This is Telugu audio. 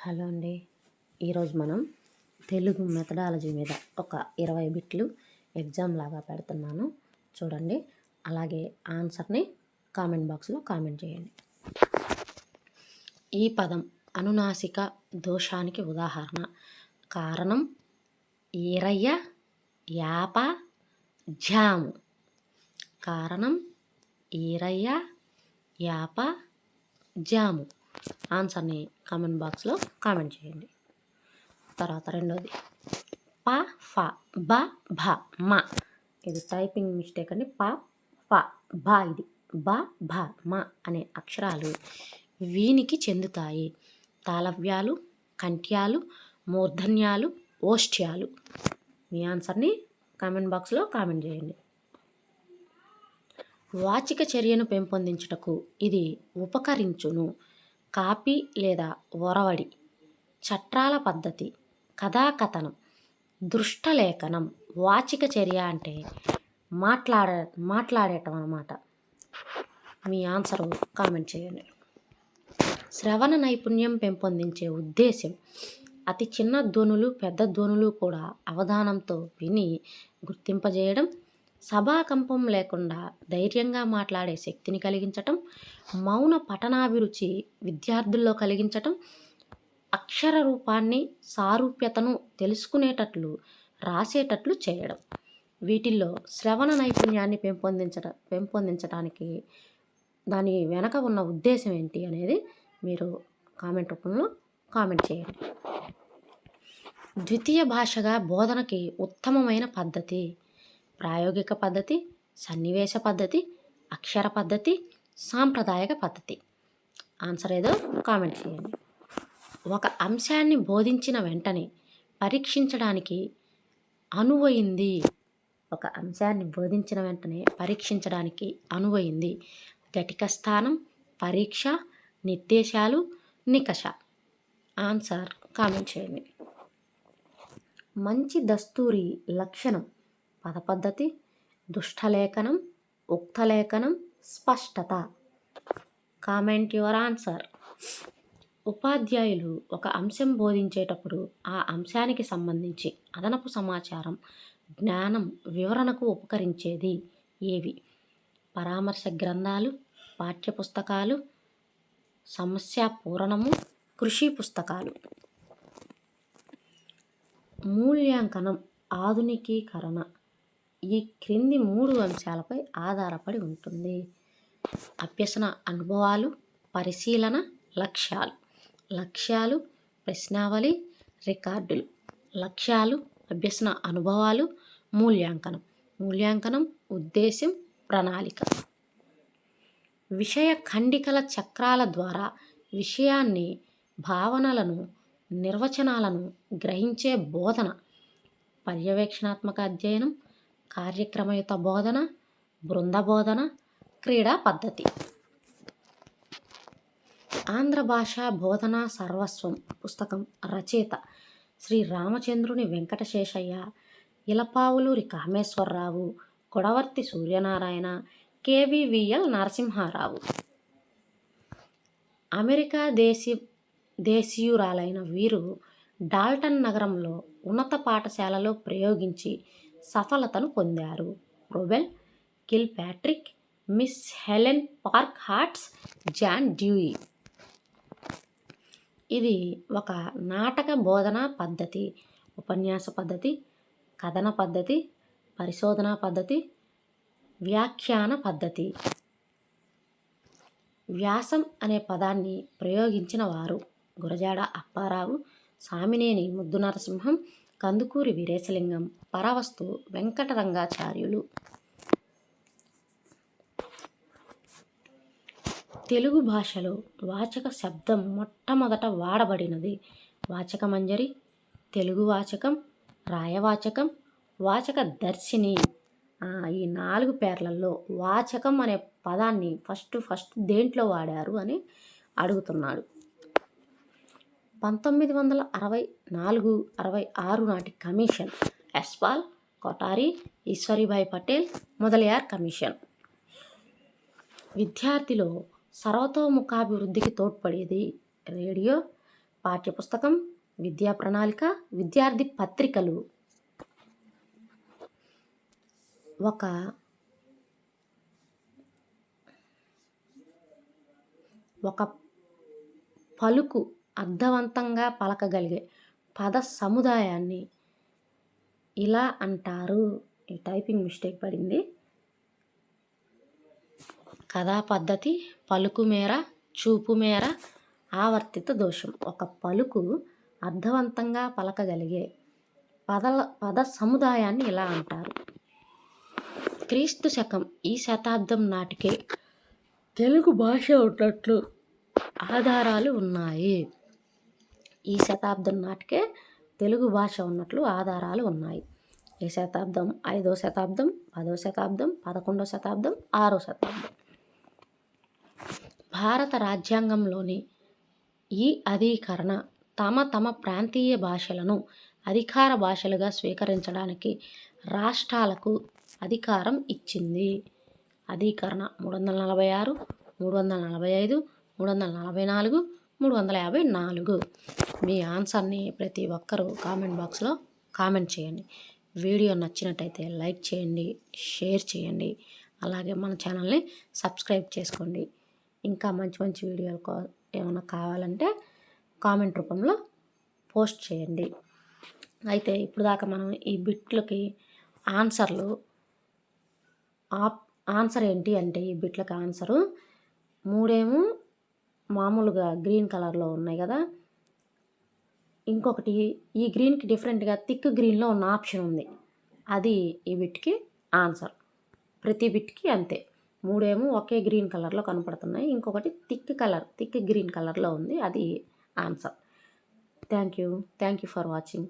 హలో అండి. ఈరోజు మనం తెలుగు మెథడాలజీ మీద ఒక 20 బిట్లు ఎగ్జామ్ లాగా పెడుతున్నాను చూడండి. అలాగే ఆన్సర్ని కామెంట్ బాక్స్లో కామెంట్ చేయండి. ఈ పదం అనునాసిక దోషానికి ఉదాహరణ. కారణం ఈరయ్య, యాప, జాము. కారణం ఈరయ్య, యాప, జాము. ఆన్సర్ని కామెంట్ బాక్స్లో కామెంట్ చేయండి. తర్వాత రెండోది ప ఫ బ భ మ. ఇది టైపింగ్ మిస్టేక్ అండి. ప ఫ బ, ఇది బ భ మ అనే అక్షరాలు వీనికి చెందుతాయి. తాళవ్యాలు, కంఠ్యాలు, మూర్ధన్యాలు, ఓష్ఠ్యాలు. మీ ఆన్సర్ని కామెంట్ బాక్స్లో కామెంట్ చేయండి. వాచిక చర్యను పెంపొందించుటకు ఇది ఉపకరించును. కాపీ లేదా ఒరవడి, చట్రాల పద్ధతి, కథాకథనం, దృష్టలేఖనం. వాచిక చర్య అంటే మాట్లాడటం అన్నమాట. మీ ఆన్సర్ కామెంట్ చేయండి. శ్రవణ నైపుణ్యం పెంపొందించే ఉద్దేశం అతి చిన్న ధ్వనులు, పెద్ద ధ్వనులు కూడా అవధానంతో విని గుర్తింపజేయడం, సభాకంపం లేకుండా ధైర్యంగా మాట్లాడే శక్తిని కలిగించటం, మౌన పఠనాభిరుచి విద్యార్థుల్లో కలిగించటం, అక్షర రూపాన్ని, సారూప్యతను తెలుసుకునేటట్లు రాసేటట్లు చేయడం. వీటిల్లో శ్రవణ నైపుణ్యాన్ని పెంపొందించడానికి దాని వెనక ఉన్న ఉద్దేశం ఏంటి అనేది మీరు కామెంట్ రూపంలో కామెంట్ చేయండి. ద్వితీయ భాషగా బోధనకి ఉత్తమమైన పద్ధతి ప్రాయోగిక పద్ధతి, సన్నివేశ పద్ధతి, అక్షర పద్ధతి, సాంప్రదాయక పద్ధతి. ఆన్సర్ ఏదో కామెంట్ చేయండి. ఒక అంశాన్ని బోధించిన వెంటనే పరీక్షించడానికి అనువైంది. ఒక అంశాన్ని బోధించిన వెంటనే పరీక్షించడానికి అనువైంది. ఘటిక స్థానం, పరీక్ష, నిర్దేశాలు, నికష. ఆన్సర్ కామెంట్ చేయండి. మంచి దస్తూరి లక్షణం పదపద్ధతి, దుష్టలేఖనం, ఉక్తలేఖనం, స్పష్టత. Comment your answer. ఉపాధ్యాయులు ఒక అంశం బోధించేటప్పుడు ఆ అంశానికి సంబంధించి అదనపు సమాచారం, జ్ఞానం వివరణకు ఉపకరించేది ఏవి? పరామర్శ గ్రంథాలు, పాఠ్యపుస్తకాలు, సమస్య పూరణము, కృషి పుస్తకాలు. మూల్యాంకనం ఆధునికీకరణ ఈ క్రింది 3 అంశాలపై ఆధారపడి ఉంటుంది. అభ్యసన అనుభవాలు, పరిశీలన, లక్ష్యాలు. లక్ష్యాలు ప్రశ్నావళి, రికార్డులు. లక్ష్యాలు అభ్యసన అనుభవాలు, మూల్యాంకనం. మూల్యాంకనం ఉద్దేశం, ప్రణాళిక. విషయ ఖండికల చక్రాల ద్వారా విషయాన్ని, భావనలను, నిర్వచనాలను గ్రహించే బోధన. పర్యవేక్షణాత్మక అధ్యయనం, కార్యక్రమయుత బోధన, బృంద బోధన, క్రీడా పద్ధతి. ఆంధ్ర భాషా బోధనా సర్వస్వం పుస్తకం రచయిత శ్రీ రామచంద్రుని వెంకటశేషయ్య, ఇలపావులూరి కామేశ్వరరావు, కొడవర్తి సూర్యనారాయణ, కేవీవీఎల్ నరసింహారావు. అమెరికా దేశీయురాలైన వీరు డాల్టన్ నగరంలో ఉన్నత పాఠశాలలో ప్రయోగించి సఫలతను పొందారు. Rubel, Kilpatrick, Miss Helen Parkhurst, John Dewey. ఇది ఒక నాటక బోధనా పద్ధతి, ఉపన్యాస పద్ధతి, కథన పద్ధతి, పరిశోధనా పద్ధతి, వ్యాఖ్యాన పద్ధతి. వ్యాసం అనే పదాన్ని ప్రయోగించిన వారు గురజాడ అప్పారావు, సామినేని ముద్దు నరసింహం, కందుకూరి వీరేశలింగం, పరవస్తు వెంకటరంగాచార్యులు. తెలుగు భాషలో వాచక శబ్దం మొట్టమొదట వాడబడినది. వాచక మంజరి, తెలుగు వాచకం, రాయవాచకం, వాచక దర్శిని. ఈ 4 పేర్లలో వాచకం అనే పదాన్ని ఫస్ట్ దేంట్లో వాడారు అని అడుగుతున్నాడు. 1964-66 నాటి కమిషన్ యశ్పాల్, కొఠారి, ఈశ్వరీభాయ్ పటేల్, మొదలియార్ కమిషన్. విద్యార్థిలో సర్వతోముఖాభివృద్ధికి తోడ్పడేది రేడియో, పాఠ్యపుస్తకం, విద్యా ప్రణాళిక, విద్యార్థి పత్రికలు. ఒక పలుకు అర్థవంతంగా పలకగలిగే పద సముదాయాన్ని ఇలా అంటారు. ఈ టైపింగ్ మిస్టేక్ పడింది. కథా పద్ధతి, పలుకు మేర, చూపు మేర, ఆవర్తిత దోషం. ఒక పలుకు అర్థవంతంగా పలకగలిగే పద సముదాయాన్ని ఇలా అంటారు. క్రీస్తు శకం ఈ శతాబ్దం నాటికే తెలుగు భాష ఉన్నట్లు ఆధారాలు ఉన్నాయి. ఈ శతాబ్దం నాటికే తెలుగు భాష ఉన్నట్లు ఆధారాలు ఉన్నాయి. ఈ శతాబ్దం 5వ శతాబ్దం, 10వ శతాబ్దం, 11వ శతాబ్దం, 6వ శతాబ్దం. భారత రాజ్యాంగంలోని ఈ అధీకరణ తమ ప్రాంతీయ భాషలను అధికార భాషలుగా స్వీకరించడానికి రాష్ట్రాలకు అధికారం ఇచ్చింది. అధీకరణ 346, 345, 344, 354. మీ ఆన్సర్ని ప్రతి ఒక్కరూ కామెంట్ బాక్స్లో కామెంట్ చేయండి. వీడియో నచ్చినట్టయితే లైక్ చేయండి, షేర్ చేయండి. అలాగే మన ఛానల్ని సబ్స్క్రైబ్ చేసుకోండి. ఇంకా మంచి మంచి వీడియోలు ఏమైనా కావాలంటే కామెంట్ రూపంలో పోస్ట్ చేయండి. అయితే ఇప్పుడు దాకా మనం ఈ బిట్లకి ఆన్సర్ ఏంటి అంటే, ఈ బిట్లకి ఆన్సరు 3 మామూలుగా గ్రీన్ కలర్లో ఉన్నాయి కదా, ఇంకొకటి ఈ గ్రీన్కి డిఫరెంట్గా థిక్ గ్రీన్లో ఉన్న ఆప్షన్ ఉంది, అది ఈ బిట్కి ఆన్సర్. ప్రతి బిట్కి అంతే. 3 ఒకే గ్రీన్ కలర్లో కనపడుతున్నాయి, ఇంకొకటి థిక్ గ్రీన్ కలర్లో ఉంది, అది answer. Thank you for watching.